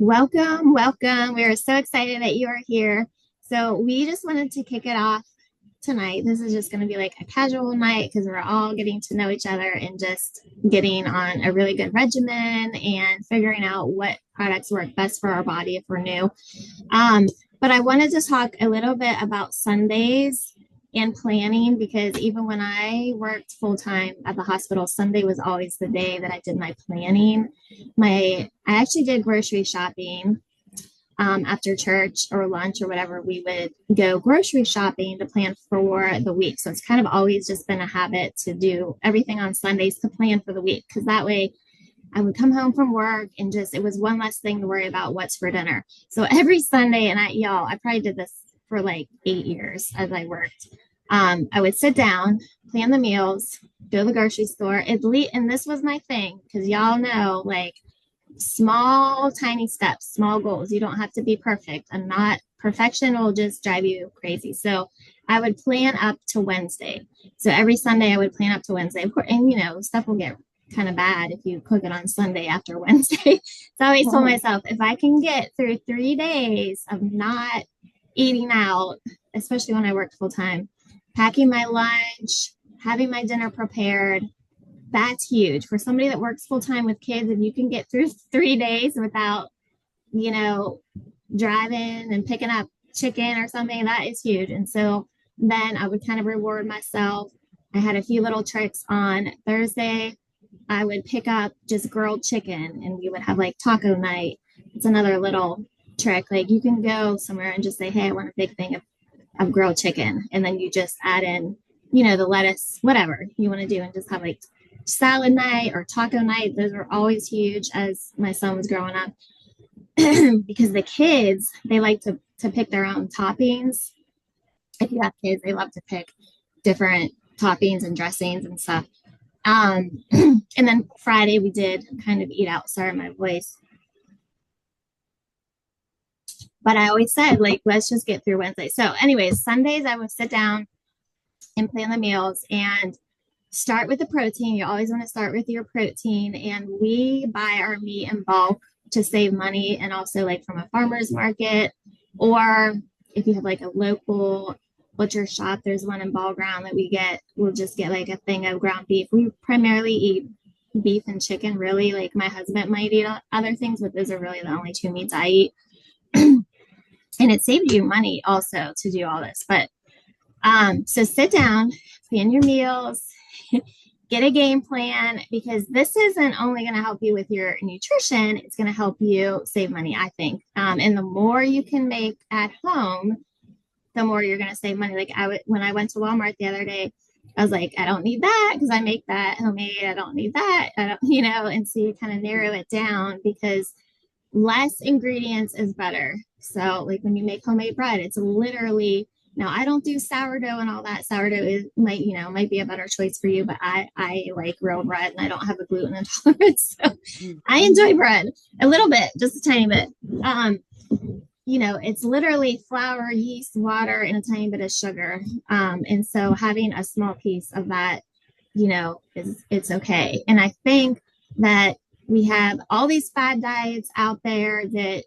Welcome, welcome. We are so excited that you are here. So, we just wanted to kick it off tonight. This is just going to be like a casual night because we're all getting to know each other and just getting on a really good regimen and figuring out what products work best for our body if we're new. Um, but I wanted to talk a little bit about Sundays and planning because even when I worked full time at the hospital, Sunday was always the day that I did my planning. I actually did grocery shopping after church or lunch or whatever. We would go grocery shopping to plan for the week. So it's kind of always just been a habit to do everything on Sundays to plan for the week because that way I would come home from work and just it was one less thing to worry about what's for dinner. So every Sunday, and I probably did this for like 8 years as I worked. I would sit down, plan the meals, go to the grocery store, and this was my thing because y'all know like small, tiny steps, small goals. You don't have to be perfect. I'm not perfection will just drive you crazy. So I would plan up to Wednesday. So every Sunday I would plan up to Wednesday. Of course, and stuff will get kind of bad if you cook it on Sunday after Wednesday. So I always told myself if I can get through 3 days of not eating out, especially when I worked full time, packing my lunch, having my dinner prepared, that's huge for somebody that works full time with kids. If you can get through 3 days without, you know, driving and picking up chicken or something, that is huge. And so then I would kind of reward myself. I had a few little tricks on Thursday. I would pick up just grilled chicken and we would have like taco night. It's another little trick. Like you can go somewhere and just say, hey, I want a big thing of grilled chicken. And then you just add in, the lettuce, whatever you want to do, and just have like salad night or taco night. Those were always huge as my son was growing up because the kids, they like to pick their own toppings. If you have kids, they love to pick different toppings and dressings and stuff. And then Friday we did kind of eat out. Sorry, my voice. But I always said, like, let's just get through Wednesday. So, anyways, Sundays I would sit down and plan the meals and start with the protein. You always want to start with your protein. And we buy our meat in bulk to save money and also like from a farmer's market. Or if you have like a local butcher shop, there's one in Ball Ground that we'll just get like a thing of ground beef. We primarily eat beef and chicken, really. Like my husband might eat other things, but those are really the only two meats I eat. And it saves you money also to do all this. But so sit down, plan your meals, get a game plan, because this isn't only going to help you with your nutrition, it's going to help you save money, I think. And the more you can make at home, the more you're going to save money. Like when I went to Walmart the other day, I was like, I don't need that because I make that homemade. I don't need that. I don't, and so you kind of narrow it down because less ingredients is better. So like when you make homemade bread, it's literally, now I don't do sourdough and all that. Sourdough might be a better choice for you, but I like real bread and I don't have a gluten intolerance. So I enjoy bread a little bit, just a tiny bit. It's literally flour, yeast, water, and a tiny bit of sugar. And so having a small piece of that, it's okay. And I think that we have all these fad diets out there that,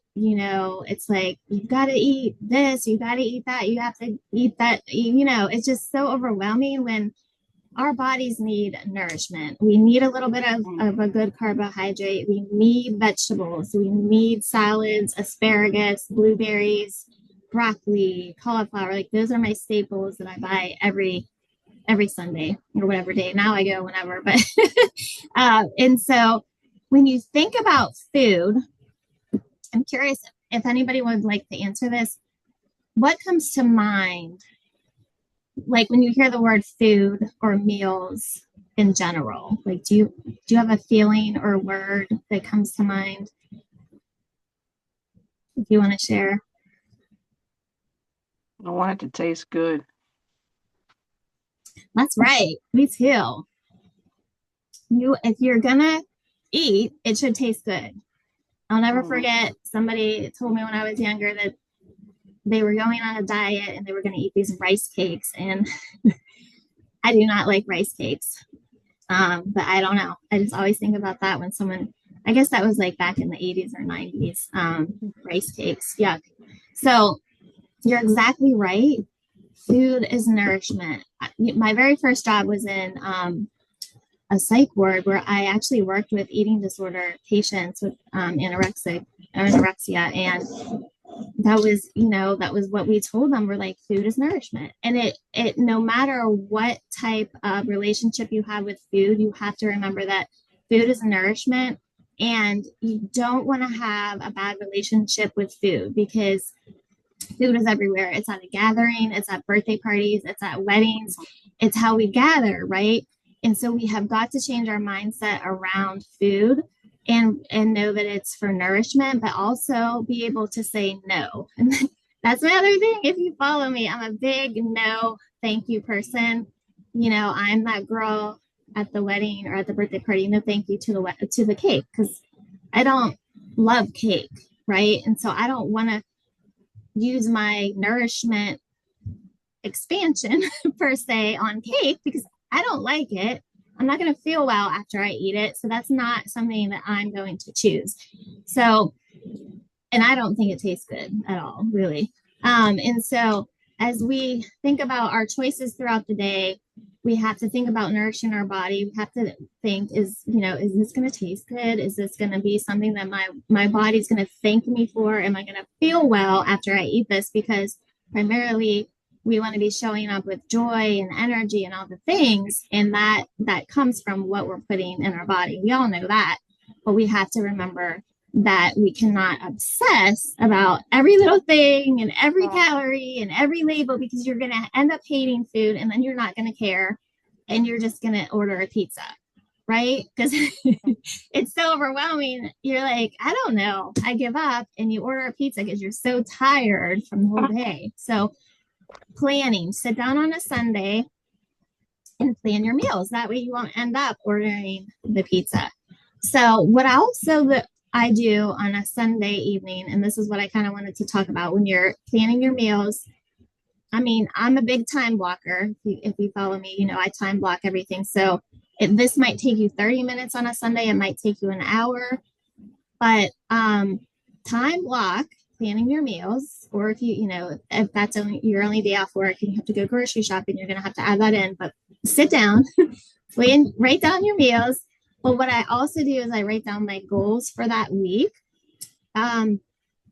it's like, you've got to eat this, you got to eat that, you have to eat that, it's just so overwhelming when our bodies need nourishment. We need a little bit of a good carbohydrate. We need vegetables. We need salads, asparagus, blueberries, broccoli, cauliflower. Like those are my staples that I buy every Sunday or whatever day. Now I go whenever, but and so when you think about food, I'm curious if anybody would like to answer this. What comes to mind, like when you hear the word food or meals in general? Like, do you have a feeling or a word that comes to mind? If you want to share. I want it to taste good. That's right. Me too. If you're gonna eat, it should taste good. I'll never forget somebody told me when I was younger that they were going on a diet and they were going to eat these rice cakes. And I do not like rice cakes. But I don't know. I just always think about that when someone I guess that was like back in the 80s or 90s. Rice cakes. Yuck. So you're exactly right. Food is nourishment. My very first job was in a psych ward where I actually worked with eating disorder patients with anorexia. And that was what we told them. We're like, food is nourishment. And it no matter what type of relationship you have with food, you have to remember that food is nourishment. And you don't want to have a bad relationship with food because food is everywhere. It's at a gathering, it's at birthday parties, it's at weddings, it's how we gather, right? And so we have got to change our mindset around food and know that it's for nourishment, but also be able to say no. And that's my other thing. If you follow me, I'm a big no thank you person. I'm that girl at the wedding or at the birthday party, no thank you to the cake, because I don't love cake, right? And so I don't want to use my nourishment expansion per se on cake because I don't like it. I'm not going to feel well after I eat it. So that's not something that I'm going to choose. So, and I don't think it tastes good at all, really. And so as we think about our choices throughout the day, we have to think about nourishing our body. We have to think, is this going to taste good? Is this going to be something that my body's going to thank me for? Am I going to feel well after I eat this? Because primarily we want to be showing up with joy and energy and all the things. And that comes from what we're putting in our body. We all know that, but we have to remember that we cannot obsess about every little thing and every calorie and every label, because you're going to end up hating food and then you're not going to care and you're just going to order a pizza, right? Because it's so overwhelming. You're like, I don't know, I give up, and you order a pizza because you're so tired from the whole day. So planning, sit down on a Sunday and plan your meals. That way you won't end up ordering the pizza. So what I do on a Sunday evening, and this is what I kind of wanted to talk about when you're planning your meals. I mean, I'm a big time blocker. If you follow me, I time block everything. So this might take you 30 minutes on a Sunday. It might take you an hour, but time block planning your meals. Or if if that's your only day off work and you have to go grocery shopping, you're going to have to add that in. But sit down, write down your meals. But what I also do is I write down my goals for that week, and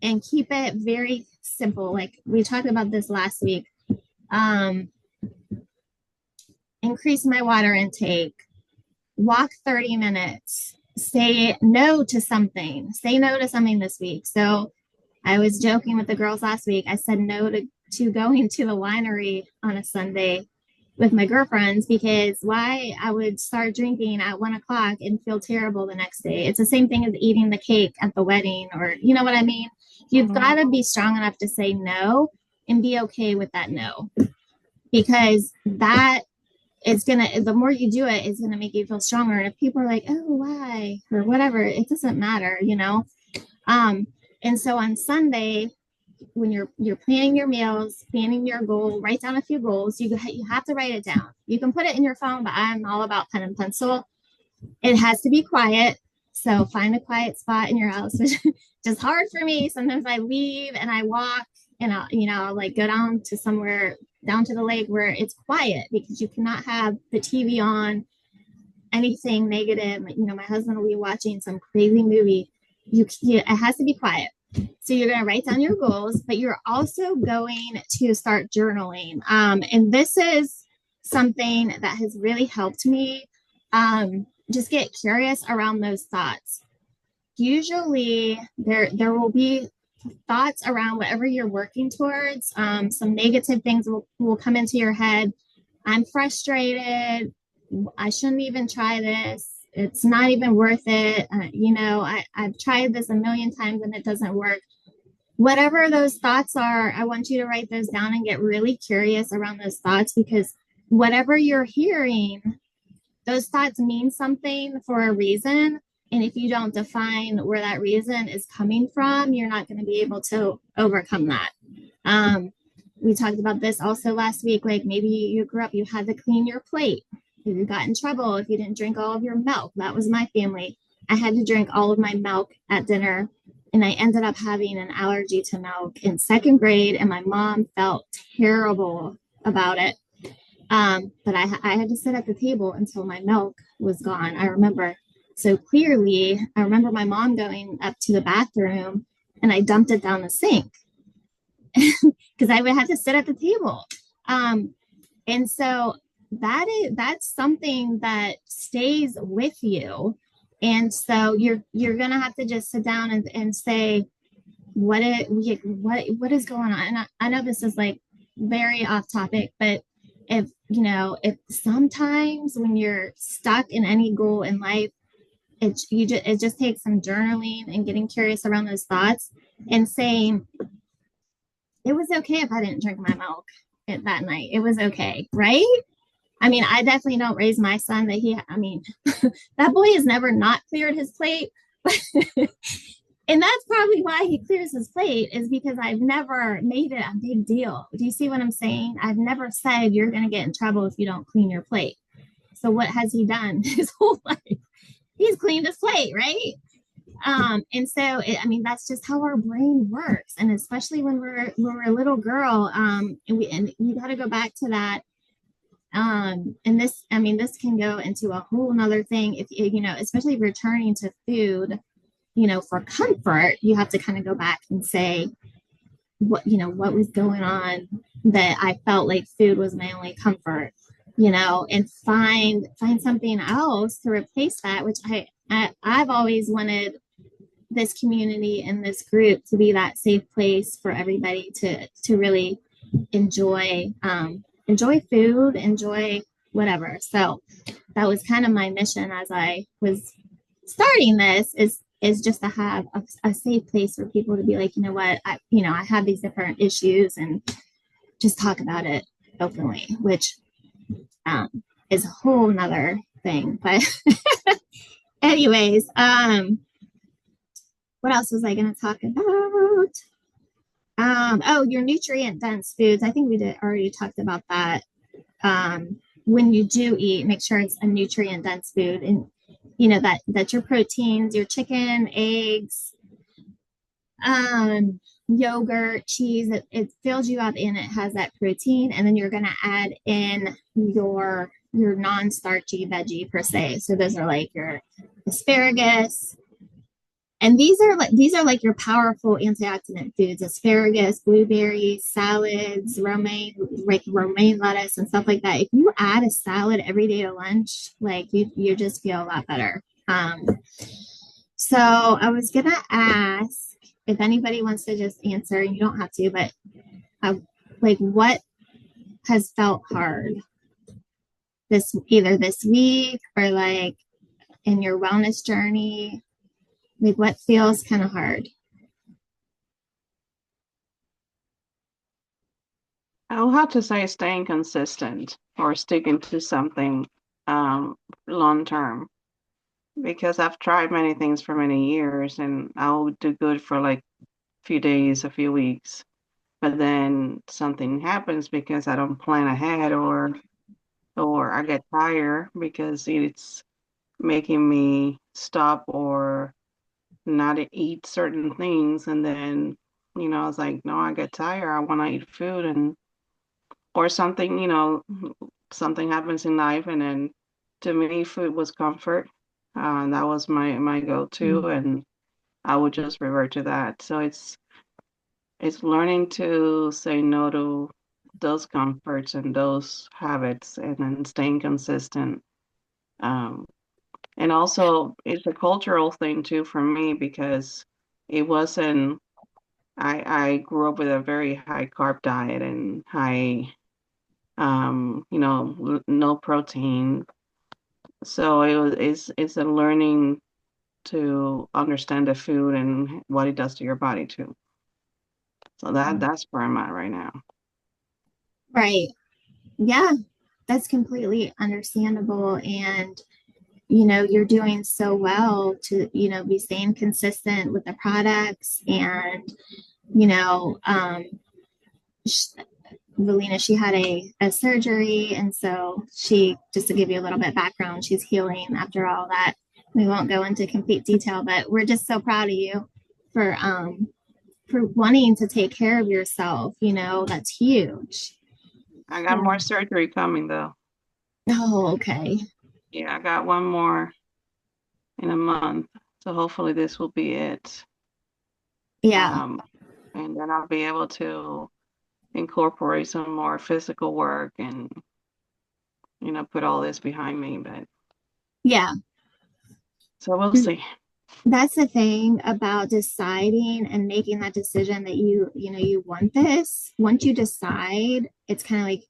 keep it very simple. Like we talked about this last week. Increase my water intake, walk 30 minutes, say no to something this week. So I was joking with the girls last week. I said no to going to the winery on a Sunday with my girlfriends, because why I would start drinking at 1:00 and feel terrible the next day. It's the same thing as eating the cake at the wedding, or you know what I mean? You've got to be strong enough to say no and be okay with that no, because that is the more you do it, it's gonna make you feel stronger. And if people are like, oh, why, or whatever, it doesn't matter, And so on Sunday, when you're planning your meals, planning your goal, write down a few goals. You have to write it down. You can put it in your phone, but I'm all about pen and pencil. It has to be quiet. So find a quiet spot in your house, which is just hard for me. Sometimes I leave and I walk and I'll like go down to somewhere, down to the lake where it's quiet, because you cannot have the TV on, anything negative. My husband will be watching some crazy movie. It has to be quiet. So you're going to write down your goals, but you're also going to start journaling. And this is something that has really helped me. Just get curious around those thoughts. Usually there will be thoughts around whatever you're working towards. Some negative things will come into your head. I'm frustrated. I shouldn't even try this. It's not even worth it. I've tried this a million times and it doesn't work. Whatever those thoughts are, I want you to write those down and get really curious around those thoughts, because whatever you're hearing, those thoughts mean something for a reason. And if you don't define where that reason is coming from, you're not going to be able to overcome that. We talked about this also last week. Like maybe you grew up, you had to clean your plate. You got in trouble if you didn't drink all of your milk. That was my family. I had to drink all of my milk at dinner, and I ended up having an allergy to milk in second grade, and my mom felt terrible about it. But I had to sit at the table until my milk was gone. I remember so clearly. I remember my mom going up to the bathroom, and I dumped it down the sink because I would have to sit at the table. Um, and so that's something that stays with you. And so you're gonna have to just sit down and say what is going on. And I know this is like very off topic, but if if sometimes when you're stuck in any goal in life, it just takes some journaling and getting curious around those thoughts and saying it was okay if I didn't drink my milk that night. It was okay, right? I mean, I definitely don't raise my son that I mean, that boy has never not cleared his plate. And that's probably why he clears his plate, is because I've never made it a big deal. Do you see what I'm saying? I've never said you're going to get in trouble if you don't clean your plate. So what has he done his whole life? He's cleaned his plate, right? And so I mean, that's just how our brain works, and especially when we're a little girl, and you got to go back to that. And this, I mean, this can go into a whole nother thing. If especially returning to food, for comfort, you have to kind of go back and say what was going on, that I felt like food was my only comfort, and find something else to replace that, which I've always wanted this community and this group to be that safe place for everybody to really enjoy enjoy food, enjoy whatever. So that was kind of my mission as I was starting this, is just to have a safe place for people to be like, you know what, I have these different issues, and just talk about it openly, which is a whole nother thing. But anyways, what else was I going to talk about? Oh, your nutrient dense foods. I think we did already talked about that. When you do eat, make sure it's a nutrient dense food, and that your proteins, your chicken, eggs, yogurt, cheese, it fills you up and it has that protein, and then you're going to add in your non-starchy veggie per se. So those are like your asparagus, and these are like your powerful antioxidant foods: asparagus, blueberries, salads, romaine lettuce, and stuff like that. If you add a salad every day to lunch, like you just feel a lot better. So I was gonna ask if anybody wants to just answer, and you don't have to, but like what has felt hard either this week or like in your wellness journey, like what feels kind of hard? I'll have to say staying consistent or sticking to something long term because I've tried many things for many years and I'll do good for like a few days, a few weeks, but then something happens because I don't plan ahead or I get tired because it's making me stop or not eat certain things and then I was like, no, I get tired. I want to eat food and or something, something happens in life, and then to me, food was comfort. That was my go-to, and I would just revert to that. So it's learning to say no to those comforts and those habits, and then staying consistent. Um, and also, it's a cultural thing too for me because it wasn't. I grew up with a very high carb diet and high no protein. So it's a learning to understand the food and what it does to your body too. So that's where I'm at right now. Right. Yeah, that's completely understandable. And, you're doing so well to, be staying consistent with the products. And, you know, um, Valina, she had a surgery. And so just to give you a little bit of background, she's healing after all that. we won't go into complete detail, but we're just so proud of you for wanting to take care of yourself. That's huge. I got more So, surgery coming though. oh, okay. Yeah, I got one more in a month. So hopefully this will be it. Yeah. Um, and then I'll be able to incorporate some more physical work and, put all this behind me. But Yeah. so we'll see. That's the thing about deciding and making that decision that you want this. Once you decide, it's kind of like,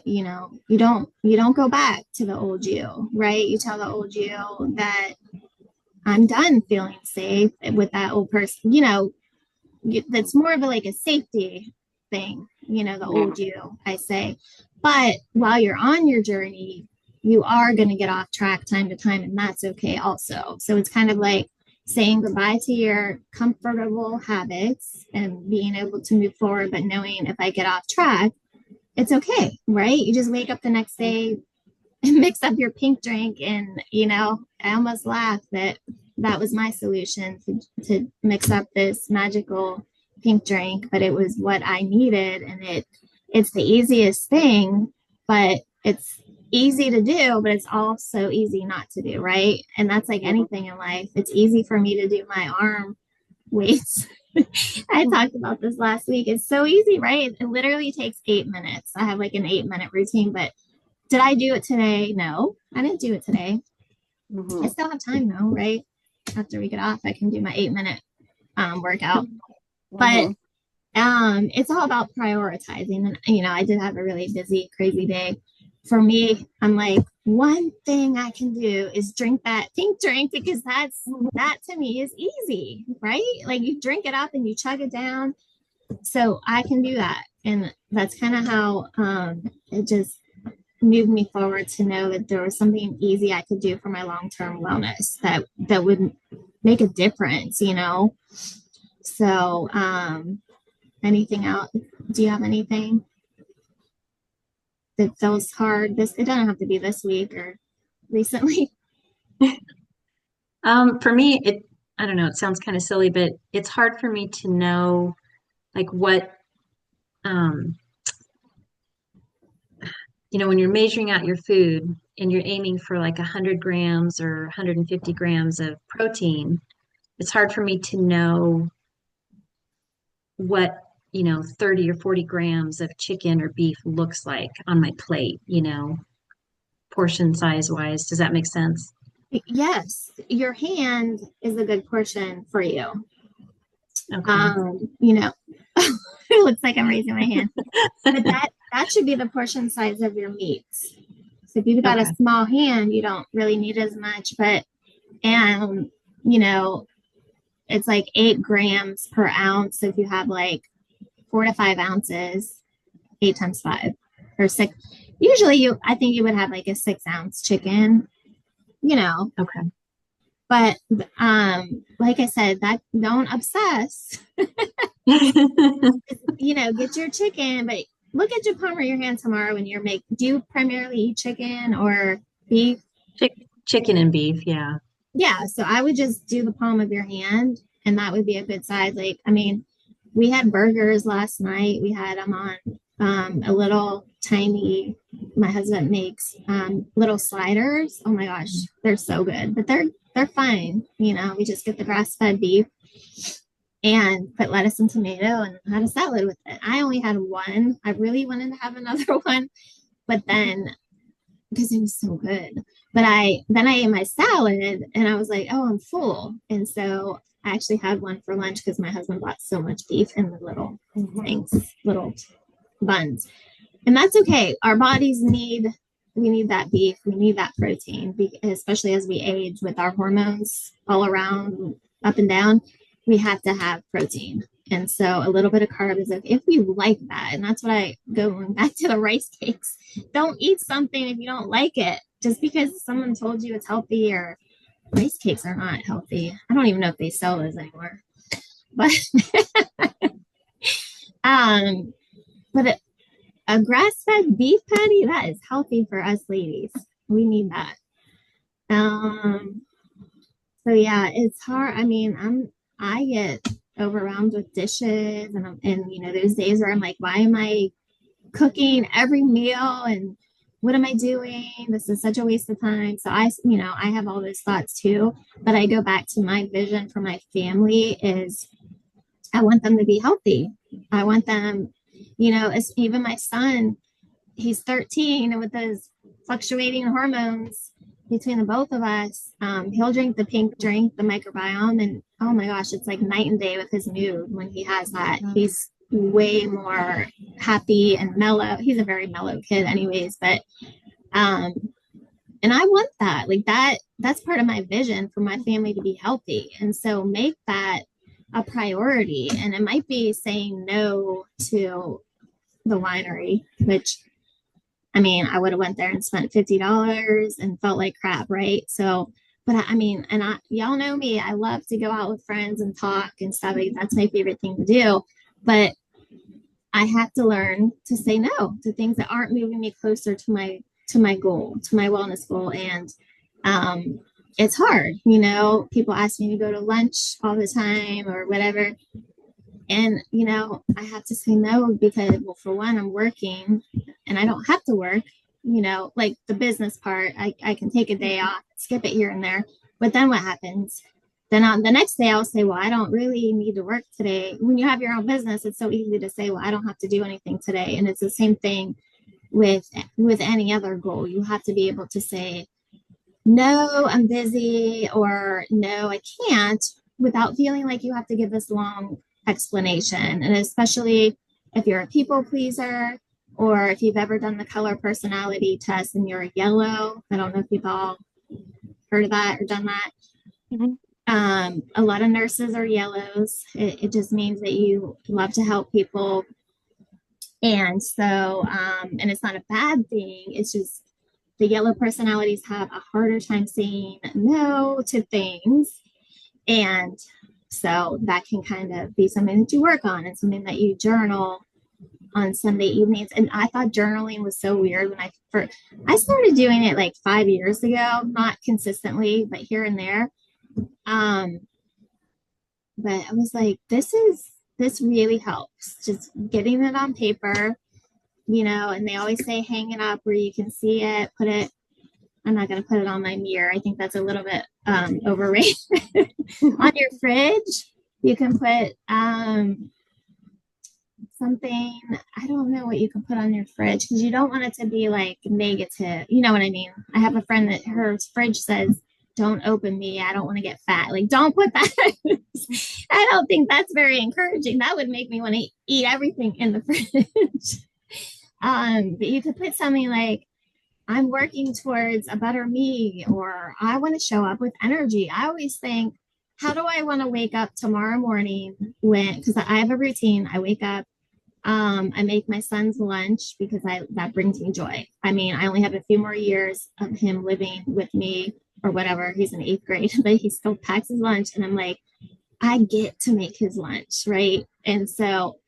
you don't go back to the old you, right? You tell the old you that I'm done feeling safe with that old person. That's more of like a safety thing, the Yeah. old you, I say. But while you're on your journey, you are going to get off track time to time, and that's okay also. So it's kind of like saying goodbye to your comfortable habits and being able to move forward, but knowing if I get off track, it's okay, right? You just wake up the next day and mix up your pink drink. And, I almost laughed that that was my solution to mix up this magical pink drink, but it was what I needed. And it's the easiest thing, but it's easy to do, but it's also easy not to do, right? And that's like anything in life. It's easy for me to do my arm weights. I talked about this last week. It's so easy, right? It literally takes 8 minutes. I have like an 8-minute routine, but did I do it today? No, I didn't do it today. I Mm-hmm. still have time though, right? After we get off, I can do my 8-minute workout. But Mm-hmm. it's all about prioritizing. And I did have a really busy, crazy day. For me, I'm like, one thing I can do is drink that pink drink because that to me is easy, right? Like you drink it up and you chug it down. So I can do that. And that's kind of how it just moved me forward to know that there was something easy I could do for my long-term wellness that would make a difference. So anything else? Do you have anything that feels hard? It doesn't have to be this week or recently. For me, I don't know, it sounds kind of silly, but it's hard for me to know like what, um, when you're measuring out your food and you're aiming for like 100 grams or 150 grams of protein, it's hard for me to know what, 30 or 40 grams of chicken or beef looks like on my plate, portion size wise. Does that make sense? Yes, your hand is a good portion for you. Okay. It looks like I'm raising my hand, but that should be the portion size of your meats. So if you've got a Okay. small hand, you don't really need as much, and you know, it's like 8 grams per ounce. So if you have like 4 to 5 ounces, 8 times 5 or six, usually I think you would have like a 6 ounce chicken, you know, Okay. but like I said, that don't obsess, get your chicken, but look at your palm of your hand tomorrow when you're do you primarily eat chicken or beef? Chicken and beef, yeah. Yeah, so I would just do the palm of your hand, and that would be a good size. Like, I mean, we had burgers last night. We had them on a little tiny. My husband makes little sliders. Oh my gosh, they're so good, but they're fine. We just get the grass fed beef and put lettuce and tomato and had a salad with it. I only had one. I really wanted to have another one, but then because it was so good. But then I ate my salad and I was like, oh, I'm full. And so I actually had one for lunch because my husband bought so much beef in the little things, little buns. And that's okay. Our bodies we need that beef, we need that protein, especially as we age with our hormones all around, up and down. We have to have protein. And so a little bit of carb is like, if you like that. And that's what I go back to the rice cakes. Don't eat something if you don't like it. Just because someone told you it's healthy, or rice cakes are not healthy. I don't even know if they sell those anymore. But um, but a grass-fed beef patty, that is healthy for us ladies. We need that. Um, So yeah, it's hard. I mean, I get overwhelmed with dishes and you know, those days where I'm like, why am I cooking every meal and what am I doing? This is such a waste of time. So you know, I have all those thoughts too, but I go back to my vision for my family is I want them to be healthy. I want them, you know, as even my son, he's 13 and with his fluctuating hormones between the both of us, he'll drink the pink drink, the microbiome, and oh my gosh, it's like night and day with his mood when he has that. He's way more happy and mellow. He's a very mellow kid, anyways, but um, and I want that. Like that's part of my vision for my family to be healthy. And so make that a priority. And it might be saying no to the winery, which I mean, I would have went there and spent $50 and felt like crap, right? So, but I mean, and y'all know me, I love to go out with friends and talk and stuff. Like, that's my favorite thing to do. But I have to learn to say no to things that aren't moving me closer to my goal, to my wellness goal. And um, it's hard, you know. People ask me to go to lunch all the time or whatever. And, you know, I have to say no because, well, for one, I'm working and I don't have to work, you know, like the business part, I can take a day off, skip it here and there. But then what happens? Then on the next day, I'll say, well, I don't really need to work today. When you have your own business, it's so easy to say, well, I don't have to do anything today. And it's the same thing with any other goal. You have to be able to say, no, I'm busy, or no, I can't, without feeling like you have to give this long explanation. And especially if you're a people pleaser, or if you've ever done the color personality test and you're a yellow. I don't know if you've all heard of that or done that. Mhm. A lot of nurses are yellows. It just means that you love to help people. And so, and it's not a bad thing. It's just the yellow personalities have a harder time saying no to things. And so that can kind of be something that you work on and something that you journal on Sunday evenings. And I thought journaling was so weird when I started doing it like 5 years ago, not consistently, but here and there. Um, but I was like, this really helps. Just getting it on paper, you know, and they always say hang it up where you can see it, put it. I'm not going to put it on my mirror. I think that's a little bit overrated. On your fridge, you can put something. I don't know what you can put on your fridge because you don't want it to be like negative. You know what I mean? I have a friend that her fridge says, don't open me. I don't want to get fat. Like, don't put that. I don't think that's very encouraging. That would make me want to eat everything in the fridge. But you could put something like, I'm working towards a better me, or I want to show up with energy. I always think, how do I want to wake up tomorrow morning because I have a routine. I wake up, I make my son's lunch because that brings me joy. I mean, I only have a few more years of him living with me or whatever. He's in 8th grade, but he still packs his lunch. And I'm like, I get to make his lunch, right? And so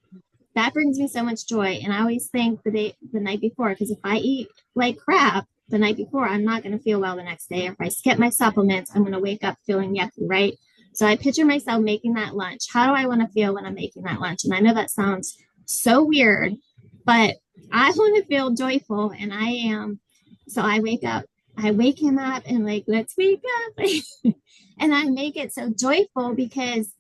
that brings me so much joy. And I always think the night before, because if I eat like crap the night before, I'm not going to feel well the next day. If I skip my supplements, I'm going to wake up feeling yucky, right? So I picture myself making that lunch. How do I want to feel when I'm making that lunch? And I know that sounds so weird, but I want to feel joyful, and I am. So I wake him up and like, let's wake up. And I make it so joyful because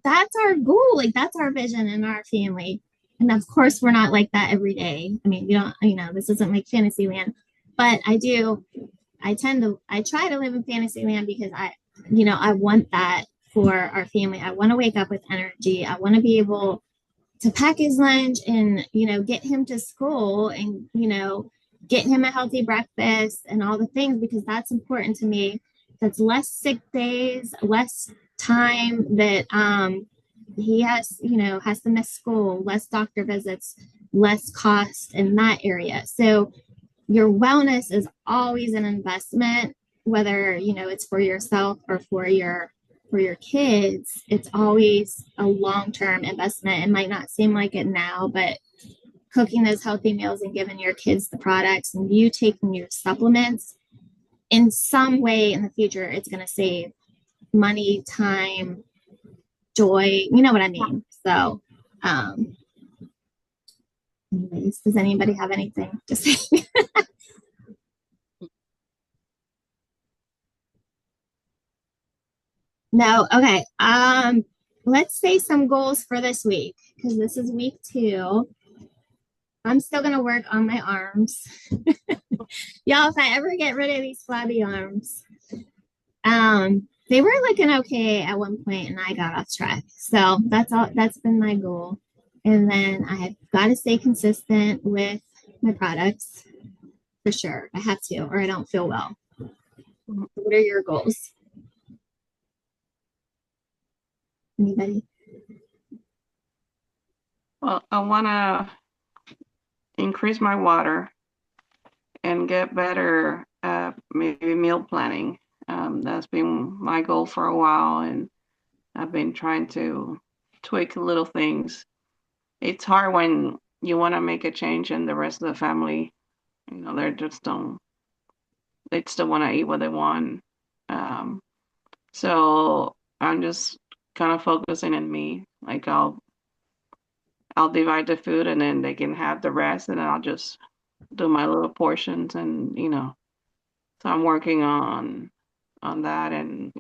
that's our goal. Like that's our vision in our family. And of course, we're not like that every day. I mean, you don't, you know, this isn't like fantasy land, but I try to live in fantasy land because I want that for our family. I want to wake up with energy. I want to be able to pack his lunch and, get him to school and, get him a healthy breakfast and all the things because that's important to me. That's less sick days, less time that he has to miss school, less doctor visits, less cost in that area. So your wellness is always an investment, whether it's for yourself or for your kids. It's always a long-term investment. It might not seem like it now, but cooking those healthy meals and giving your kids the products and you taking your supplements in some way in the future, it's going to save money, time, joy, you know what I mean? So, um, anyways, does anybody have anything to say? No. Okay. Let's say some goals for this week because this is week 2. I'm still gonna work on my arms. Y'all, if I ever get rid of these flabby arms, they were looking okay at one point and I got off track. So that's all that's been my goal. And then I've got to stay consistent with my products for sure. I have to, or I don't feel well. What are your goals? Anybody? Well, I want to increase my water and get better at maybe meal planning. That's been my goal for a while, and I've been trying to tweak little things. It's hard when you want to make a change and the rest of the family, they're just don't, they still want to eat what they want. Um, so I'm just kind of focusing on me. Like I'll divide the food and then they can have the rest, and then I'll just do my little portions, and so I'm working on that, and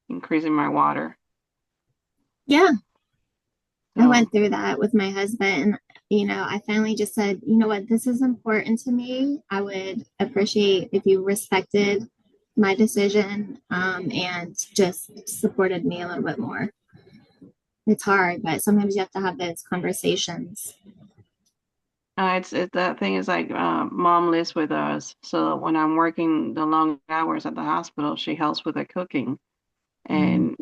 increasing my water. Yeah, I So went through that with my husband. I finally just said, you know what, this is important to me. I would appreciate if you respected my decision and just supported me a little bit more. It's hard, but sometimes you have to have those conversations. it's that thing is like mom lives with us, so when I'm working the long hours at the hospital, she helps with the cooking, and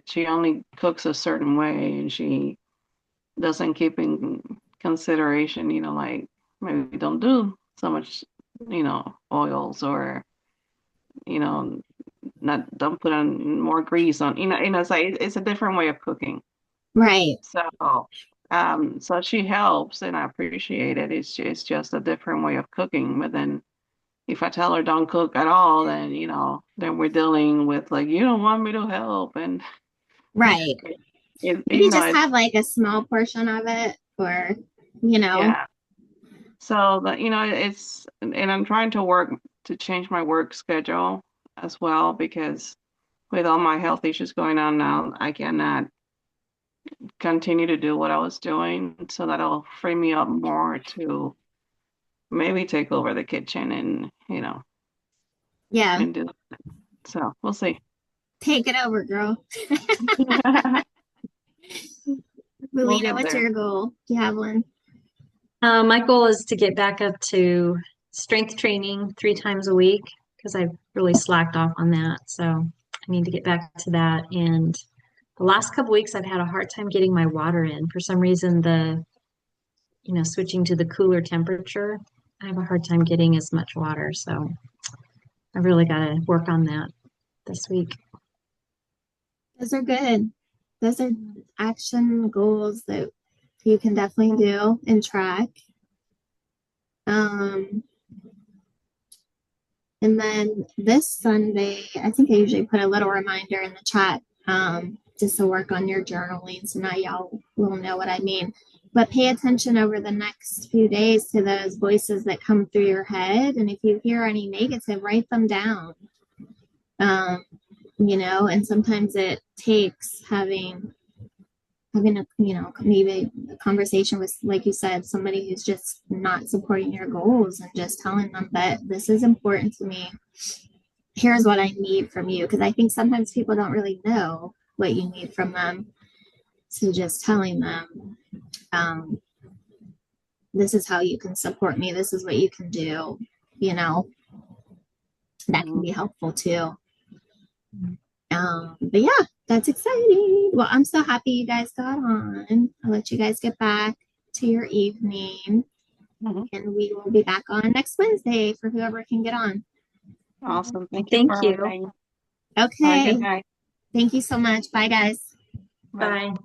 she only cooks a certain way, and she doesn't keep in consideration, like maybe don't do so much, oils, or you know not don't put on more grease on, it's like it's a different way of cooking. Right, So she helps and I appreciate it. It's just a different way of cooking. But then if I tell her don't cook at all, then then we're dealing with like you don't want me to help, and right. it Maybe just it's have like a small portion of it, or, you know, yeah. So that it's and I'm trying to work to change my work schedule as well, because with all my health issues going on now, I cannot continue to do what I was doing. So that'll free me up more to maybe take over the kitchen, and yeah, and do so. We'll see. take it over, girl. We'll Melina, get what's there. your goal? Do you have one? My goal is to get back up to strength training 3 times a week because I've really slacked off on that. So I need to get back to that. And the last couple weeks, I've had a hard time getting my water in. For some reason, switching to the cooler temperature, I have a hard time getting as much water. So I really got to work on that this week. Those are good. Those are action goals that you can definitely do and track. Um, and then this Sunday, I think I usually put a little reminder in the chat just to work on your journaling. So now y'all will know what I mean. But pay attention over the next few days to those voices that come through your head. And if you hear any negative, write them down. Um, and sometimes it takes having a maybe a conversation with, like you said, somebody who's just not supporting your goals and just telling them that this is important to me, here's what I need from you, because I think sometimes people don't really know what you need from them, so just telling them um, this is how you can support me, this is what you can do, you know that can Mhm. be helpful too. But yeah, that's exciting. Well, I'm so happy you guys got on. I'll let you guys get back to your evening, Mhm. and we will be back on next Wednesday for whoever can get on. Awesome. Thank you Thank for you. everything. Have a good Okay. night. Thank you so much. Bye, guys. Bye. Bye.